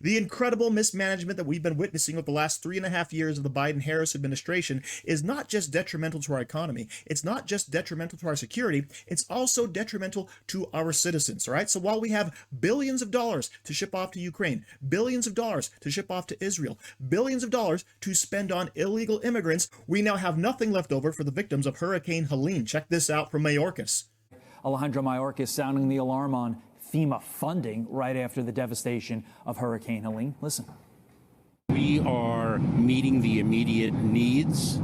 The incredible mismanagement that we've been witnessing over the last 3.5 years of the Biden-Harris administration is not just detrimental to our economy. It's not just detrimental to our security. It's also detrimental to our citizens, all right? So while we have billions of dollars to ship off to Ukraine, billions of dollars to ship off to Israel, billions of dollars to spend on illegal immigrants, we now have nothing left over for the victims of Hurricane Helene. Check this out from Mayorkas. Alejandro Mayorkas sounding the alarm on FEMA funding right after the devastation of Hurricane Helene. Listen. We are meeting the immediate needs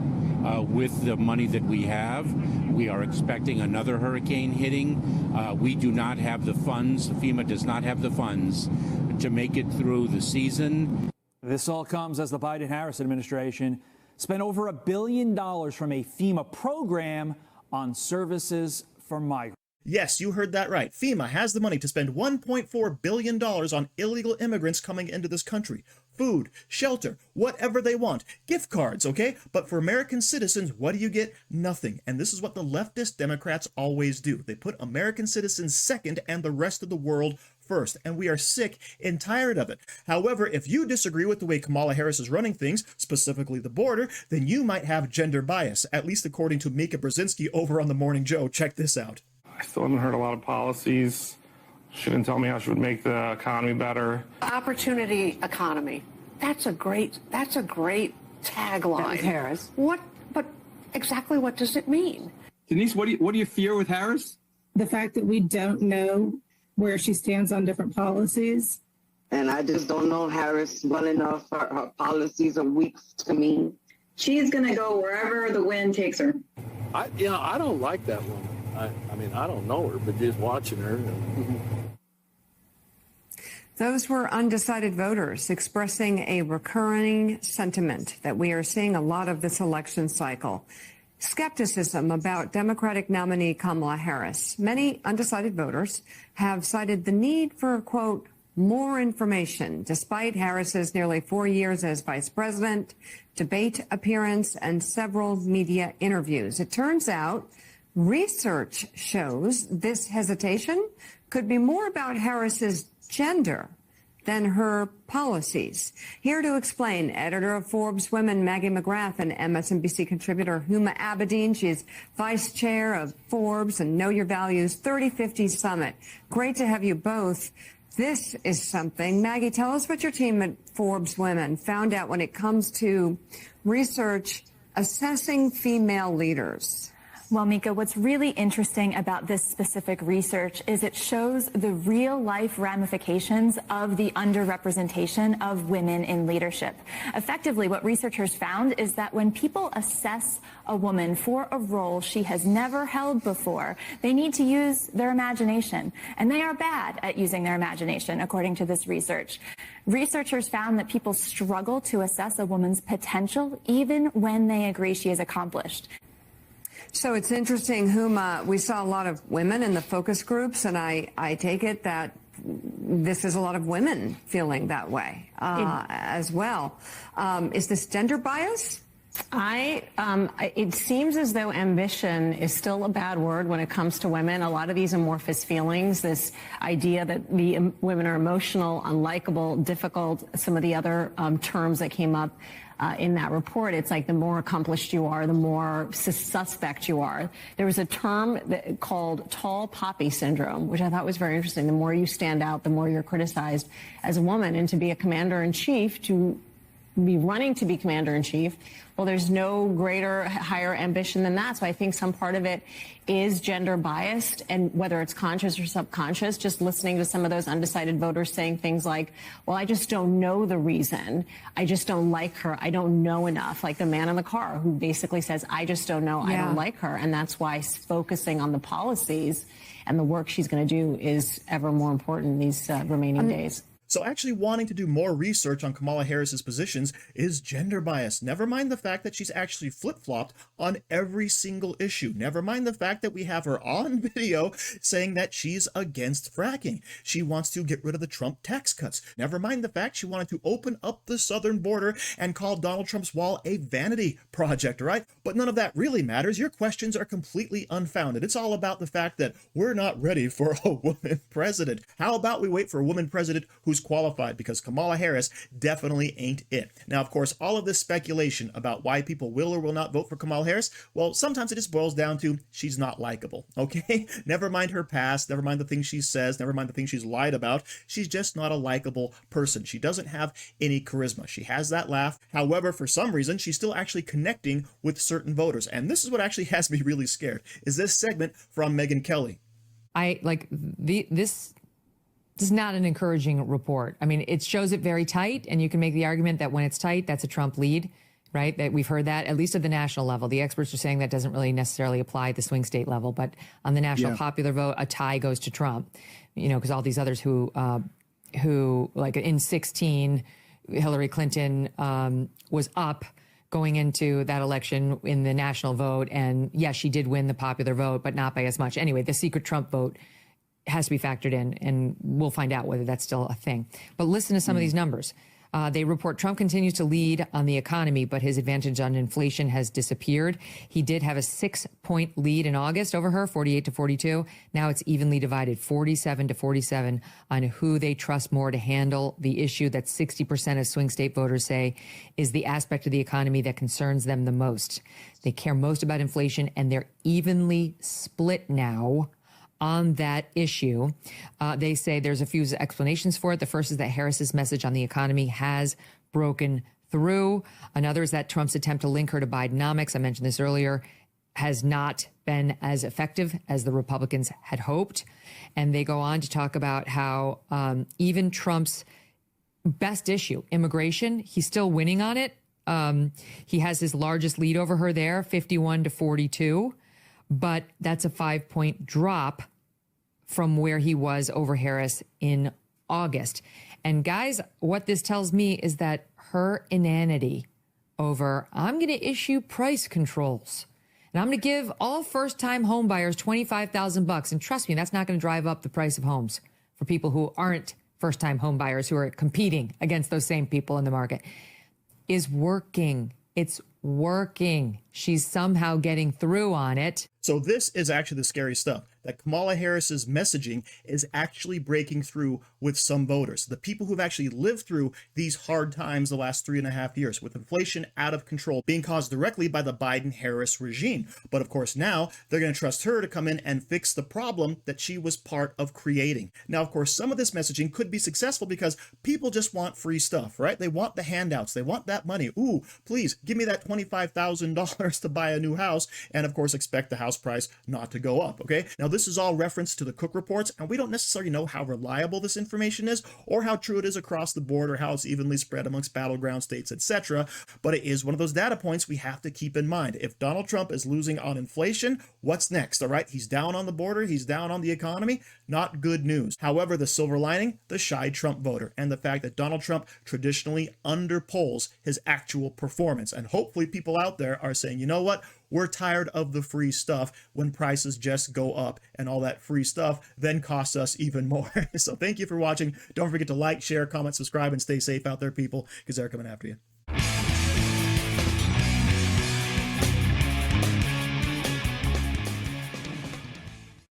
with the money that we have. We are expecting another hurricane hitting. We do not have the funds. FEMA does not have the funds to make it through the season. This all comes as the Biden-Harris administration spent over $1 billion from a FEMA program on services for migrants. Yes, you heard that right. FEMA has the money to spend $1.4 billion on illegal immigrants coming into this country. Food, shelter, whatever they want. Gift cards, okay? But for American citizens, what do you get? Nothing. And this is what the leftist Democrats always do. They put American citizens second and the rest of the world first, and we are sick and tired of it. However, if you disagree with the way Kamala Harris is running things, specifically the border, then you might have gender bias, at least according to Mika Brzezinski over on The Morning Joe. Check this out. I still haven't heard a lot of policies. She didn't tell me how she would make the economy better. Opportunity economy. That's a great tagline. Harris. But exactly what does it mean? Denise, what do you fear with Harris? The fact that we don't know where she stands on different policies. And I just don't know Harris well enough. Her policies are weak to me. She's going to go wherever the wind takes her. I don't like that woman. I mean, I don't know her, but just watching her. Those were undecided voters expressing a recurring sentiment that we are seeing a lot of this election cycle. Skepticism about Democratic nominee Kamala Harris. Many undecided voters have cited the need for, quote, more information, despite Harris's nearly 4 years as vice president, debate appearance, and several media interviews. It turns out research shows this hesitation could be more about Harris's gender than her policies. Here to explain, editor of Forbes Women, Maggie McGrath, and MSNBC contributor Huma Abedin. She's vice chair of Forbes and Know Your Values 3050 Summit. Great to have you both. This is something. Maggie, tell us what your team at Forbes Women found out when it comes to research assessing female leaders. Well, Mika, what's really interesting about this specific research is it shows the real-life ramifications of the underrepresentation of women in leadership. Effectively, what researchers found is that when people assess a woman for a role she has never held before, they need to use their imagination, and they are bad at using their imagination, according to this research. Researchers found that people struggle to assess a woman's potential even when they agree she is accomplished. So it's interesting, Huma, we saw a lot of women in the focus groups, and I take it that this is a lot of women feeling that way as well. Is this gender bias? It seems as though ambition is still a bad word when it comes to women. A lot of these amorphous feelings, this idea that women are emotional, unlikable, difficult, some of the other terms that came up in that report. It's like the more accomplished you are, the more suspect you are. There was a term called tall poppy syndrome, which I thought was very interesting. The more you stand out, the more you're criticized as a woman. And to be a commander-in-chief, to be running to be commander-in-chief, well, there's no greater, higher ambition than that. So I think some part of it is gender biased, and whether it's conscious or subconscious, just listening to some of those undecided voters saying things like, well, I just don't know the reason. I just don't like her. I don't know enough. Like the man in the car who basically says, I just don't know. I don't like her. And that's why focusing on the policies and the work she's going to do is ever more important these remaining days. So actually wanting to do more research on Kamala Harris's positions is gender bias. Never mind the fact that she's actually flip-flopped on every single issue. Never mind the fact that we have her on video saying that she's against fracking. She wants to get rid of the Trump tax cuts. Never mind the fact she wanted to open up the southern border and call Donald Trump's wall a vanity project, right? But none of that really matters. Your questions are completely unfounded. It's all about the fact that we're not ready for a woman president. How about we wait for a woman president who's who's qualified, because Kamala Harris definitely ain't it. Now, of course, all of this speculation about why people will or will not vote for Kamala Harris, well, sometimes it just boils down to she's not likable, okay? Never mind her past, never mind the things she says, never mind the things she's lied about. She's just not a likable person. She doesn't have any charisma. She has that laugh. However, for some reason, she's still actually connecting with certain voters. And this is what actually has me really scared, is this segment from Megyn Kelly. This is not an encouraging report. I mean, it shows it very tight, and you can make the argument that when it's tight, that's a Trump lead, right? That we've heard that, at least at the national level. The experts are saying that doesn't really necessarily apply at the swing state level, but on the national popular vote, a tie goes to Trump, you know, because all these others who like in 2016, Hillary Clinton was up going into that election in the national vote. And yes, she did win the popular vote, but not by as much. Anyway, the secret Trump vote has to be factored in, and we'll find out whether that's still a thing. But listen to some of these numbers. They report Trump continues to lead on the economy, but his advantage on inflation has disappeared. He did have a 6-point lead in August over her, 48 to 42. Now it's evenly divided, 47 to 47, on who they trust more to handle the issue that 60% of swing state voters say is the aspect of the economy that concerns them the most. They care most about inflation, and they're evenly split now on that issue. They say there's a few explanations for it. The first is that Harris's message on the economy has broken through. Another is that Trump's attempt to link her to Bidenomics, I mentioned this earlier, has not been as effective as the Republicans had hoped. And they go on to talk about how even Trump's best issue, immigration, he's still winning on it. He has his largest lead over her there, 51 to 42. But that's a 5-point drop from where he was over Harris in August. And guys, what this tells me is that her inanity over, I'm going to issue price controls and I'm going to give all first-time home buyers $25,000. And trust me, that's not going to drive up the price of homes for people who aren't first-time home buyers, who are competing against those same people in the market, is working. It's working. She's somehow getting through on it. So this is actually the scary stuff, that Kamala Harris's messaging is actually breaking through with some voters, the people who've actually lived through these hard times the last 3.5 years, with inflation out of control being caused directly by the Biden-Harris regime. But of course, now they're going to trust her to come in and fix the problem that she was part of creating. Now, of course, some of this messaging could be successful because people just want free stuff, right? They want the handouts. They want that money. Ooh, please give me that $25,000 to buy a new house, and of course, expect the house price not to go up. Okay, now this is all reference to the Cook reports, and we don't necessarily know how reliable this information is or how true it is across the board or how it's evenly spread amongst battleground states, etc. But it is one of those data points we have to keep in mind. If Donald Trump is losing on inflation, what's next? All right, he's down on the border, he's down on the economy. Not good news. However, the silver lining, the shy Trump voter, and the fact that Donald Trump traditionally underpolls his actual performance. And hopefully people out there are saying, you know what? We're tired of the free stuff when prices just go up, and all that free stuff then costs us even more. So thank you for watching. Don't forget to like, share, comment, subscribe, and stay safe out there, people, because they're coming after you.